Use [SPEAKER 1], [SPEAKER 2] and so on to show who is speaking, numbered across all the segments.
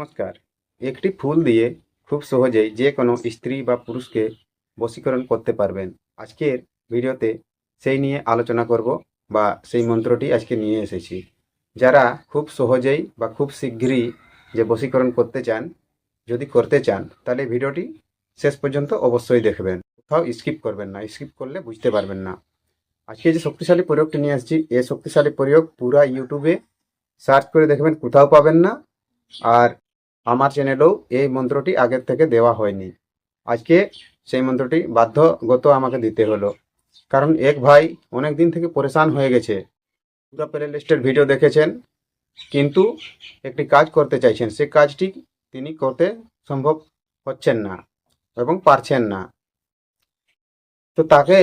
[SPEAKER 1] নমস্কার। একটি ফুল দিয়ে খুব সহজেই যে কোনো স্ত্রী বা পুরুষকে বশীকরণ করতে পারবেন। আজকের ভিডিওতে সেই নিয়ে আলোচনা করব বা সেই মন্ত্রটি আজকে নিয়ে এসেছি। যারা খুব সহজেই বা খুব শীঘ্রই যে বশীকরণ করতে চান, যদি করতে চান তাহলে ভিডিওটি শেষ পর্যন্ত অবশ্যই দেখবেন। কোথাও স্কিপ করবেন না, স্কিপ করলে বুঝতে পারবেন না। আজকে যে শক্তিশালী প্রয়োগটি নিয়ে আসছি, এই শক্তিশালী প্রয়োগ পুরা ইউটিউবে সার্চ করে দেখবেন, কোথাও পাবেন না। আর আমার চ্যানেলেও এই মন্ত্রটি আগের থেকে দেওয়া হয়নি। আজকে সেই মন্ত্রটি বাধ্যগত আমাকে দিতে হলো, কারণ এক ভাই অনেক দিন থেকে পরেশান হয়ে গেছে। পুরো প্লে লিস্টের ভিডিও দেখেছেন, কিন্তু একটি কাজ করতে চাইছেন, সে কাজটি তিনি করতে সম্ভব হচ্ছেন না এবং পারছেন না। তো তাকে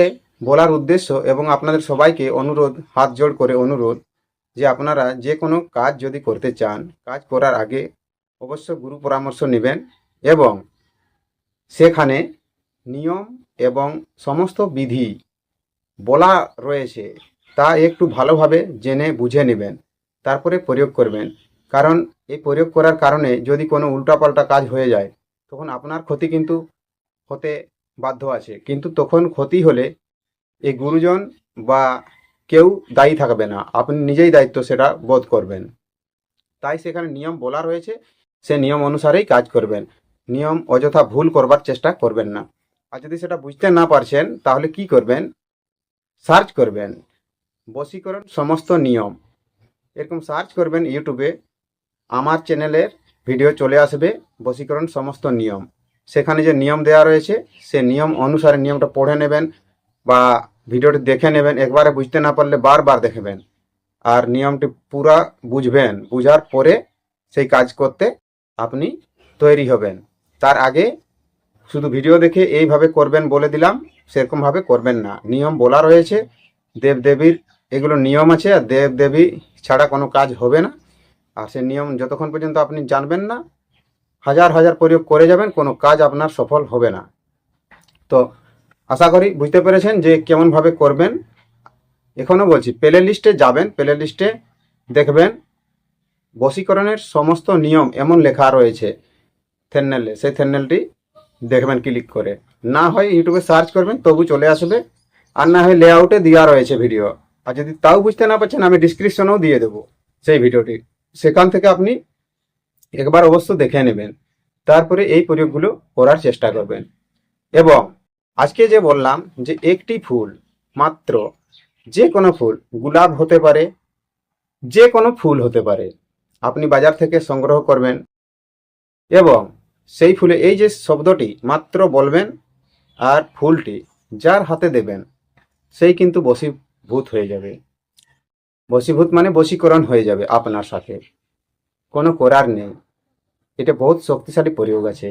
[SPEAKER 1] বলার উদ্দেশ্য এবং আপনাদের সবাইকে অনুরোধ, হাত জোড় করে অনুরোধ, যে আপনারা যে কোনো কাজ যদি করতে চান, কাজ করার আগে অবশ্য গুরু পরামর্শ নেবেন এবং সেখানে নিয়ম এবং সমস্ত বিধি বলা রয়েছে, তা একটু ভালোভাবে জেনে বুঝে নেবেন, তারপরে প্রয়োগ করবেন। কারণ এই প্রয়োগ করার কারণে যদি কোনো উল্টাপাল্টা কাজ হয়ে যায়, তখন আপনার ক্ষতি কিন্তু হতে বাধ্য আছে। কিন্তু তখন ক্ষতি হলে এই গুরুজন বা কেউ দায়ী থাকবে না, আপনি নিজেই দায়িত্ব সেটা বোধ করবেন। তাই সেখানে নিয়ম বলা রয়েছে, সে নিয়ম অনুসারেই কাজ করবেন। নিয়ম অযথা ভুল করবার চেষ্টা করবেন না। আর যদি সেটা বুঝতে না পারছেন, তাহলে কি করবেন, সার্চ করবেন বশীকরণ সমস্ত নিয়ম, এরকম সার্চ করবেন ইউটিউবে, আমার চ্যানেলের ভিডিও চলে আসবে বশীকরণ সমস্ত নিয়ম। সেখানে যে নিয়ম দেওয়া রয়েছে, সে নিয়ম অনুসারে নিয়মটা পড়ে নেবেন বা ভিডিওটি দেখে নেবেন। একবারে বুঝতে না পারলে বারবার দেখবেন, আর নিয়মটি পুরা বুঝবেন। বুঝার পরে সেই কাজ করতে আপনি তৈরি হবেন। তার আগে শুধু ভিডিও দেখে এইভাবে করবেন বলে দিলাম, সেরকমভাবে করবেন না। নিয়ম বলা রয়েছে, দেবদেবীর এগুলো নিয়ম আছে, আর দেবদেবী ছাড়া কোনো কাজ হবে না। আর সে নিয়ম যতক্ষণ পর্যন্ত আপনি জানবেন না, হাজার হাজার প্রয়োগ করে যাবেন, কোনো কাজ আপনার সফল হবে না। তো আশা করি বুঝতে পেরেছেন যে কেমনভাবে করবেন। এখনও বলছি, প্লে লিস্টে যাবেন, প্লে লিস্টে দেখবেন বশীকরণের সমস্ত নিয়ম এমন লেখা রয়েছে থ্যাম্বনেলে, সেই থ্যাম্বনেলটি দেখবেন ক্লিক করে। না হয় ইউটিউবে সার্চ করবেন, তবু চলে আসবে। আর না হয় লেআউটে দেওয়া রয়েছে ভিডিও। আর যদি তাও বুঝতে না পারছেন, আমি ডিসক্রিপশনেও দিয়ে দেবো সেই ভিডিওটি, সেখান থেকে আপনি একবার অবশ্য দেখে নেবেন, তারপরে এই প্রয়োগগুলো করার চেষ্টা করবেন। এবং আজকে যে বললাম যে একটি ফুল, মাত্র যে কোনো ফুল, গোলাপ হতে পারে, যে কোনো ফুল হতে পারে, আপনি বাজার থেকে সংগ্রহ করবেন এবং সেই ফুলে এই যে শব্দটি মাত্র বলবেন, আর ফুলটি যার হাতে দেবেন, সেই কিন্তু বশীভূত হয়ে যাবে। বশীভূত মানে বশীকরণ হয়ে যাবে আপনার সাথে, কোনো করার নেই। এটা বহুত শক্তিশালী প্রয়োগ আছে।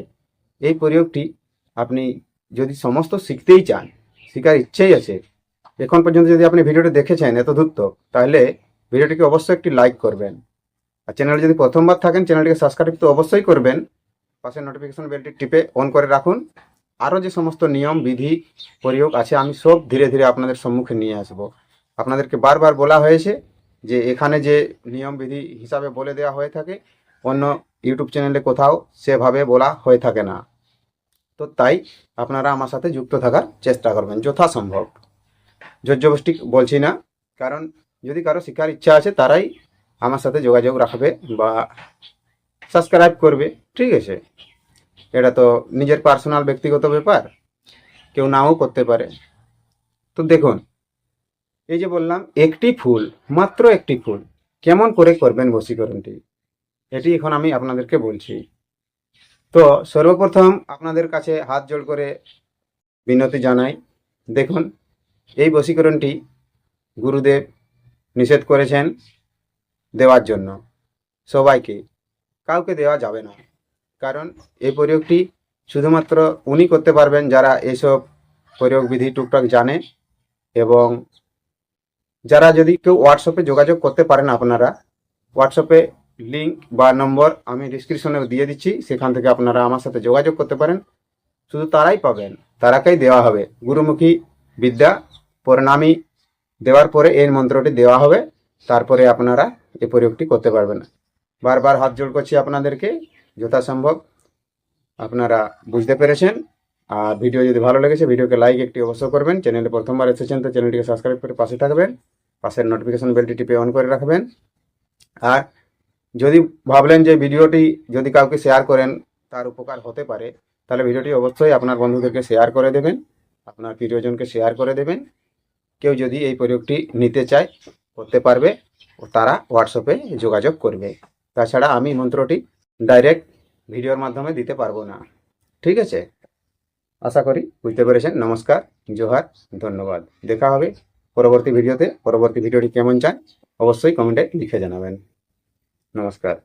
[SPEAKER 1] এই প্রয়োগটি আপনি যদি সমস্ত শিখতেই চান, শেখার ইচ্ছেই আছে, এখন পর্যন্ত যদি আপনি ভিডিওটি দেখেছেন এত দূর, তাহলে ভিডিওটিকে অবশ্যই একটি লাইক করবেন। আর চ্যানেলে যদি প্রথমবার থাকেন, চ্যানেলটিকে সাবস্ক্রাইব তো অবশ্যই করবেন। পাশে নোটিফিকেশন বেলটি টিপে অন করে রাখুন। আরও যে সমস্ত নিয়ম বিধি প্রয়োগ আছে, আমি সব ধীরে ধীরে আপনাদের সম্মুখে নিয়ে আসব। আপনাদেরকে বারবার বলা হয়েছে যে এখানে যে নিয়ম বিধি হিসাবে বলে দেওয়া হয়ে থাকে, অন্য ইউটিউব চ্যানেলে কোথাও সেভাবে বলা হয়ে থাকে না। তো তাই আপনারা আমার সাথে যুক্ত থাকার চেষ্টা করবেন যথাসম্ভব। জোরজবরদস্তি বলছি না, কারণ যদি কারো শেখার ইচ্ছা আছে, তারাই আমার সাথে যোগাযোগ রাখবে বা সাবস্ক্রাইব করবে, ঠিক আছে? এটা তো নিজের পার্সোনাল ব্যক্তিগত ব্যাপার, কেউ নাও করতে পারে। তো দেখুন, এই যে বললাম একটি ফুল, মাত্র একটি ফুল, কেমন করে করবেন বশীকরণটি, এটি এখন আমি আপনাদেরকে বলছি। তো সর্বপ্রথম আপনাদের কাছে হাত জোড় করে বিনতি জানাই, দেখুন এই বশীকরণটি গুরুদেব নিষেধ করেছেন দেওয়ার জন্য সবাইকে, কাউকে দেওয়া যাবে না। কারণ এই প্রয়োগটি শুধুমাত্র উনি করতে পারবেন যারা এইসব প্রয়োগ বিধি টুকটাক জানে। এবং যারা, যদি কেউ হোয়াটসঅ্যাপে যোগাযোগ করতে পারেন, আপনারা হোয়াটসঅ্যাপে লিঙ্ক বা নম্বর আমি ডিসক্রিপশনে দিয়ে দিচ্ছি, সেখান থেকে আপনারা আমার সাথে যোগাযোগ করতে পারেন। শুধু তারাই পাবেন, তারাকেই দেওয়া হবে। গুরুমুখী বিদ্যা পরিণামী দেওয়ার পরে এই মন্ত্রটি দেওয়া হবে, তারপরে আপনারা এই প্রয়োগটি করতে পারবেন। বারবার হাত জোড় করছি আপনাদেরকে, যথাসম্ভব আপনারা বুঝতে পেরেছেন। আর ভিডিও যদি ভালো লেগেছে ভিডিওকে লাইক একটি অবশ্যই করবেন। চ্যানেলে প্রথমবার এসেছেন তো চ্যানেলটিকে সাবস্ক্রাইব করে পাশে থাকবেন, পাশের নোটিফিকেশন বেলটি টিপে অন করে রাখবেন। আর যদি ভাবলেন যে ভিডিওটি যদি কাউকে শেয়ার করেন তার উপকার হতে পারে, তাহলে ভিডিওটি অবশ্যই আপনার বন্ধুদেরকে শেয়ার করে দেবেন, আপনার প্রিয়জনকে শেয়ার করে দেবেন। কেউ যদি এই প্রয়োগটি নিতে চায় করতে পারবে, ও তারা হোয়াটসঅ্যাপে যোগাযোগ করবে। তাছাড়া আমি মন্ত্রটি ডাইরেক্ট ভিডিওর মাধ্যমে দিতে পারবো না। ঠিক আছে, আশা করি বুঝতে পেরেছেন। নমস্কার, জোহার, ধন্যবাদ। দেখা হবে পরবর্তী ভিডিওতে। পরবর্তী ভিডিওটি কেমন চান অবশ্যই কমেন্টে লিখে জানাবেন। নমস্কার।